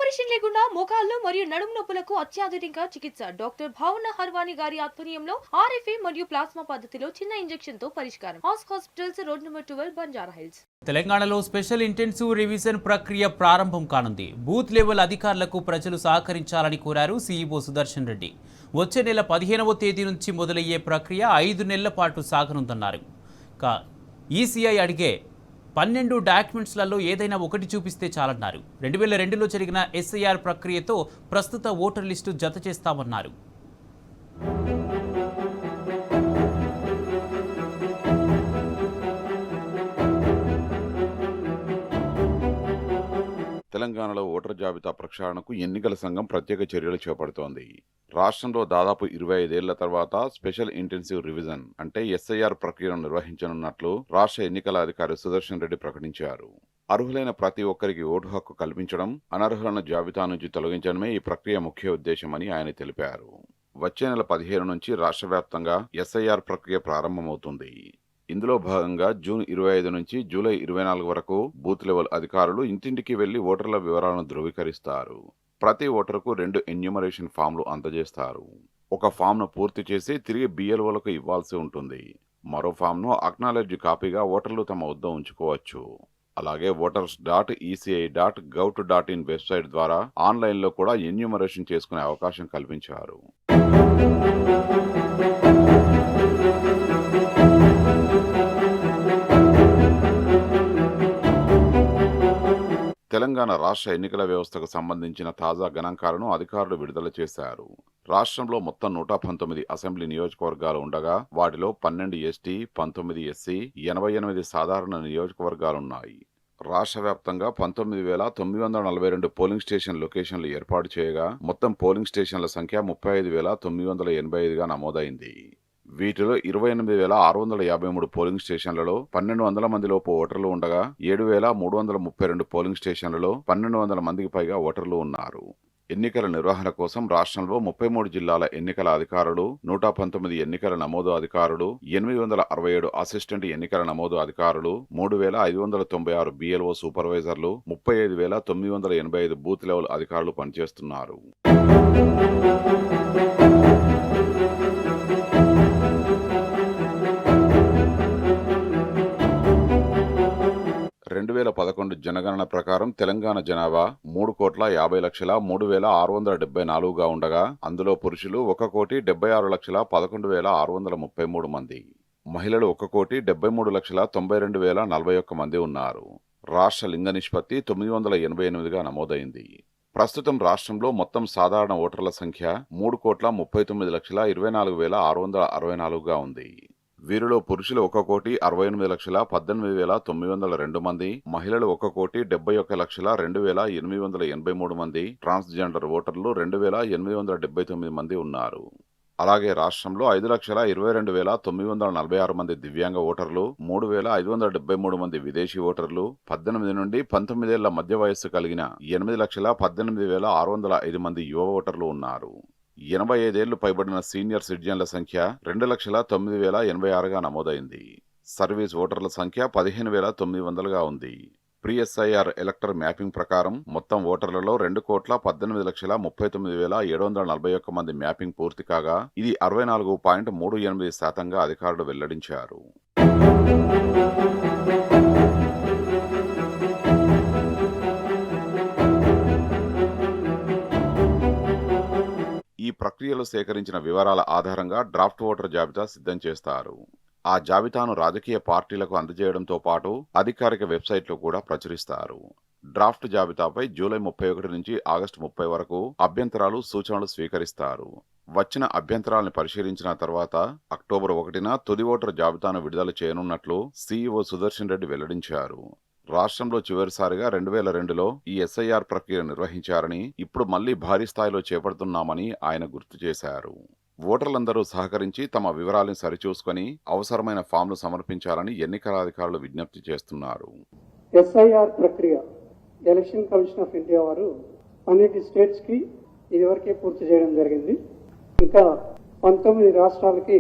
Operation లేకుండా మోకాళ్ళు మరియు నడుము నొప్పులకు అత్యాధునిక చికిత్స డాక్టర్ భావన హర్వాని గారి ఆధ్వర్యంలో ఆర్ఎఫ్ఏ మరియు ప్లాస్మా పద్ధతిలో చిన్న ఇంజెక్షన్ తో పరిష్కారం. Hospitals road number 12 Banjara hills. తెలంగాణలో స్పెషల్ ఇంటెన్సివ్ రివిజన్ ప్రక్రియ ప్రారంభం కానుంది. బూత్ లెవెల్ అధికారులకు ప్రజలు సహకరించాలని కోరారు సీఈఓ సుదర్శన్ రెడ్డి. వచ్చే నెల 15వ తేదీ నుంచి మొదలయ్యే ప్రక్రియ 5 నెలల పాటు సాగనుందన్నారు. ఈసీఐ అడిగే 12 డాక్యుమెంట్స్లలో ఏదైనా ఒకటి చూపిస్తే చాలన్నారు. 2002లో జరిగిన ఎస్ఐఆర్ ప్రక్రియతో ప్రస్తుత ఓటర్ లిస్టు జత చేస్తామన్నారు. తెలంగాణలో ఓటర్ జాబితా ప్రక్షాళనకు ఎన్నికల సంఘం ప్రత్యేక చర్యలు చేపడుతోంది. రాష్ట్రంలో దాదాపు 25 ఏళ్ల తర్వాత స్పెషల్ ఇంటెన్సివ్ రివిజన్ అంటే ఎస్ఐఆర్ ప్రక్రియను నిర్వహించనున్నట్లు రాష్ట్ర ఎన్నికల అధికారి సుదర్శన్ రెడ్డి ప్రకటించారు. అర్హులైన ప్రతి ఒక్కరికి ఓటు హక్కు కల్పించడం, అనర్హులను జాబితా నుంచి తొలగించడమే ఈ ప్రక్రియ ముఖ్య ఉద్దేశమని ఆయన తెలిపారు. వచ్చే నెల 15 నుంచి రాష్ట్ర వ్యాప్తంగా ఎస్ఐఆర్ ప్రక్రియ ప్రారంభమవుతుంది. ఇందులో భాగంగా జూన్ 25 నుంచి జూలై 24 వరకు బూత్ లెవెల్ అధికారులు ఇంటింటికి వెళ్లి ఓటర్ల వివరాలను ధృవీకరిస్తారు. ప్రతి ఓటరుకు 2 ఎన్యూమరేషన్ ఫామ్లు అందజేస్తారు. ఒక ఫామ్ను పూర్తి చేసి తిరిగి బిఎల్ఓలకు ఇవ్వాల్సి ఉంటుంది. మరో ఫామ్ను అక్నాలెడ్జ్ కాపీగా ఓటర్లు తమ వద్ద ఉంచుకోవచ్చు. అలాగే voters.eci.gov.in వెబ్సైట్ ద్వారా ఆన్లైన్లో కూడా ఎన్యూమరేషన్ చేసుకునే అవకాశం కల్పించారు. తెలంగాణ రాష్ట్ర ఎన్నికల వ్యవస్థకు సంబంధించిన తాజా గణాంకాలను అధికారులు విడుదల చేశారు. రాష్ట్రంలో మొత్తం 119 అసెంబ్లీ నియోజకవర్గాలు ఉండగా వాటిలో 12 ఎస్టీ, 19 ఎస్సీ, 88 సాధారణ నియోజకవర్గాలున్నాయి. రాష్ట్ర వ్యాప్తంగా 19,942 పోలింగ్ స్టేషన్ లొకేషన్లు ఏర్పాటు చేయగా మొత్తం పోలింగ్ స్టేషన్ల సంఖ్య 35,985గా నమోదైంది. వీటిలో 28,653 పోలింగ్ స్టేషన్లలో 1,200 మందిలోపు ఓటర్లు ఉండగా 7,332 పోలింగ్ స్టేషన్లలో 1,200 మందికి పైగా ఓటర్లు ఉన్నారు. ఎన్నికల నిర్వహణ కోసం రాష్ట్రంలో 33 జిల్లాల ఎన్నికల అధికారులు, 119 ఎన్నికల నమోదు అధికారులు, 867 అసిస్టెంట్ ఎన్నికల నమోదు అధికారులు, 3,596 బిఎల్ఓ సూపర్వైజర్లు, 35,985 బూత్ లెవెల్ అధికారులు పనిచేస్తున్నారు. 2011 జనగణన ప్రకారం తెలంగాణ జనాభా 3,50,03,674గా ఉండగా అందులో పురుషులు 1,76,11,633 మంది, మహిళలు 1,73,92,041 మంది ఉన్నారు. రాష్ట్ర లింగ నిష్పత్తి 988గా నమోదైంది. ప్రస్తుతం రాష్ట్రంలో మొత్తం సాధారణ ఓటర్ల సంఖ్య 3,39,24,664గా ఉంది. వీరిలో పురుషులు 1,68,18,902 మంది, మహిళలు 1,71,02,883 మంది, ట్రాన్స్జెండర్ ఓటర్లు 2,879 మంది ఉన్నారు. అలాగే రాష్ట్రంలో 5,22,946 మంది దివ్యాంగ ఓటర్లు, 3,573 మంది విదేశీ ఓటర్లు, 18 నుండి 19 ఏళ్ల మధ్య వయస్సు కలిగిన 8,18,605 మంది యువ ఓటర్లు ఉన్నారు. 85 ఏళ్లు పైబడిన సీనియర్ సిటిజన్ల సంఖ్య 2,09,086గా నమోదైంది. సర్వీస్ ఓటర్ల సంఖ్య 15,900గా ఉంది. ప్రీ ఎస్ఐఆర్ ఎలక్టర్ మ్యాపింగ్ ప్రకారం మొత్తం ఓటర్లలో 2,18,39,741 మంది మ్యాపింగ్ పూర్తి కాగా ఇది 64.38%గా అధికారులు వెల్లడించారు. ఈ ప్రక్రియలో సేకరించిన వివరాల ఆధారంగా డ్రాఫ్ట్ ఓటర్ జాబితా సిద్ధం చేస్తారు. ఆ జాబితాను రాజకీయ పార్టీలకు అందజేయడంతో పాటు అధికారిక వెబ్సైట్లో కూడా ప్రచురిస్తారు. డ్రాఫ్ట్ జాబితాపై జూలై 31 నుంచి ఆగస్టు 30 వరకు అభ్యంతరాలు, సూచనలు స్వీకరిస్తారు. వచ్చిన అభ్యంతరాలను పరిశీలించిన తర్వాత అక్టోబర్ 1న తుది ఓటర్ జాబితాను విడుదల చేయనున్నట్లు సీఈఓ సుదర్శన్ రెడ్డి వెల్లడించారు. రాష్ట్రంలో చివరిసారిగా 2002లో ఈ ఎస్ఐఆర్ ప్రక్రియ నిర్వహించారని, ఇప్పుడు మళ్లీ భారీ స్థాయిలో చేపడుతున్నామని ఆయన గుర్తు చేశారు. ఓటర్లందరూ సహకరించి తమ వివరాలను సరిచూసుకుని అవసరమైన ఫామ్లు సమర్పించాలని ఎన్నికల అధికారులు విజ్ఞప్తి చేస్తున్నారు. ఎస్ఐఆర్ ప్రక్రియ ఎలక్షన్ కమిషన్ ఆఫ్ ఇండియా వారు 12 స్టేట్స్ కి ఇదివరకే పూర్తి చేయడం జరిగింది. ఇంకా 19 రాష్ట్రాలకి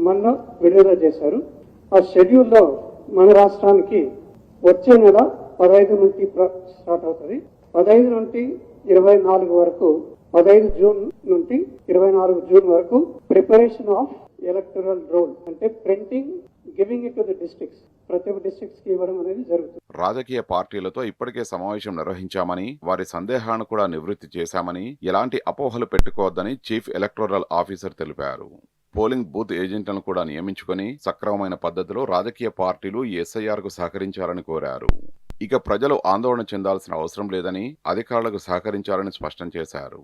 మొన్న విడుదల చేశారు. ఆ షెడ్యూల్లో మన రాష్ట్రానికి వచ్చే నెల 15 నుండి స్టార్ట్ అవుతుంది. 15 నుండి 24 వరకు 15 జూన్ నుండి 24 జూన్ వరకు ప్రిపరేషన్ ఆఫ్ ఎలక్టరల్ రోల్ అంటే printing, giving it to the districts, ప్రతి ఒక్క డిస్ట్రిక్ట్స్ కి ఇవ్వడం అనేది జరుగుతుంది. రాజకీయ పార్టీలతో ఇప్పటికే సమావేశం నిర్వహించామని, వారి సందేహాలను కూడా నివృత్తి చేశామని, ఎలాంటి అపోహలు పెట్టుకోవద్దని చీఫ్ ఎలక్టోరల్ ఆఫీసర్ తెలిపారు. పోలింగ్ బూత్ ఏజెంట్లను కూడా నియమించుకొని సక్రమమైన పద్ధతిలో రాజకీయ పార్టీలు ఈ ఎస్ఐఆర్ కు సహకరించాలని కోరారు. ఇక ప్రజలు ఆందోళన చెందాల్సిన అవసరం లేదని, అధికారులకు సహకరించాలని స్పష్టం చేశారు.